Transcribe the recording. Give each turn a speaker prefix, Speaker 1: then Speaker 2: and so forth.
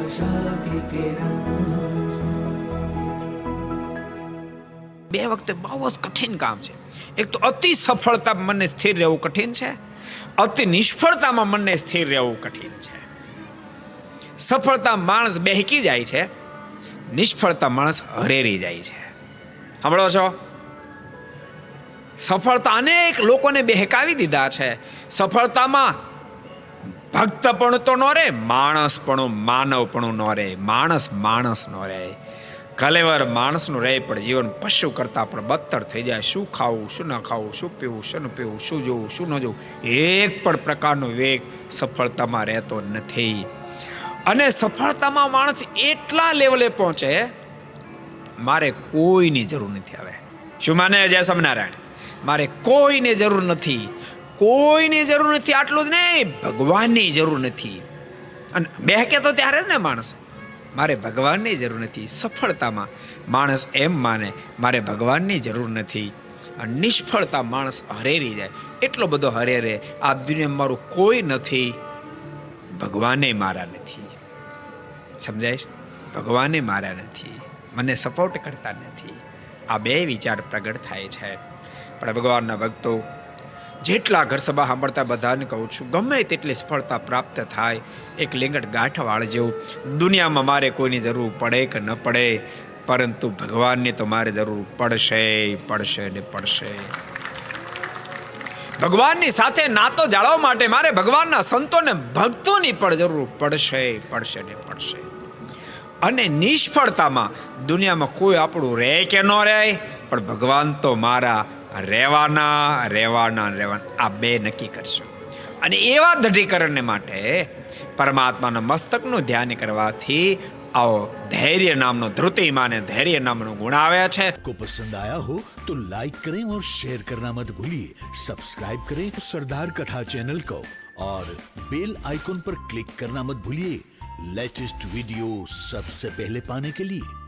Speaker 1: आशा की किरण।
Speaker 2: બે વખતે બહુ જ કઠિન કામ છે. એક તો અતિ સફળતા મનને સ્થિર રહેવું કઠિન છે, અતિ નિષ્ફળતામાં મનને સ્થિર રહેવું કઠિન છે. સફળતા માણસ બહેકી જાય છે, નિષ્ફળતા માણસ હરેરી જાય છે. સાંભળો છો? સફળતા અનેક લોકોને બહેકાવી દીધા છે. સફળતામાં ભક્તપણું તો ન રહે, માણસપણું માનવપણું ન રહે. માણસ ન રહે. કલેવર માણસનું રહે, પણ જીવન પશુ કરતા પણ બદતર થઈ જાય. શું ખાવું, શું ન ખાવું, શું પીવું, શું ન પીવું, શું જોવું, શું ન જોવું, એક પણ પ્રકારનો વિવેક સફળતામાં રહેતો નથી. અને સફળતામાં માણસ એટલા લેવલે પહોંચે, મારે કોઈની જરૂર નથી. હવે શું માને જય સ્વામિનારાયણ? મારે કોઈની જરૂર નથી, કોઈની જરૂર નથી. આટલું જ નહીં, ભગવાનની જરૂર નથી. અને બહેકે તો ત્યારે જ ને માણસ, મારે ભગવાનની જરૂર નથી. સફળતામાં માણસ એમ માને, મારે ભગવાનની જરૂર નથી. અને નિષ્ફળતા માણસ હરેરી જાય. એટલો બધો હરેરે, આ દુનિયામાં મારું કોઈ નથી, ભગવાને મારા નથી. સમજાય? ભગવાને મારા નથી, મને સપોર્ટ કરતા નથી. આ બે વિચાર પ્રગટ થાય છે. પણ ભગવાનના ભક્તો, જેટલા ઘર સભા સાંભળતા બધાને કહું છું, ગમે તેટલી સફળતા પ્રાપ્ત થાય, એક લીંગટ ગાંઠ વાળજો. દુનિયામાં મારે કોઈની જરૂર પડે કે ન પડે, પરંતુ ભગવાનની તો મારે જરૂર પડશે, પડશે ને પડશે. ભગવાનની સાથે નાતો જાળવવા માટે મારે ભગવાનના સંતોને ભક્તોની પણ જરૂર પડશે, પડશે ને પડશે. અને નિષ્ફળતામાં દુનિયામાં કોઈ આપણું રહે કે ન રહે, પણ ભગવાન તો મારા રહેવાના, રહેવાના, રહેવાના. આ બે નક્કી કરશો. અને એવા દઢીકરણને માટે પરમાત્માના મસ્તકનું ધ્યાન કરવાથી આવો ધૈર્ય નામનો, ધૃતિ માને ધૈર્ય નામનો ગુણ આવ્યા છે.
Speaker 3: को पसंद आया हो तो लाइक करें और शेयर करना मत भूलिए. सब्सक्राइब करें सरदार कथा चैनल को और बेल आइकॉन पर क्लिक करना मत भूलिए लेटेस्ट वीडियो सबसे पहले पाने के लिए.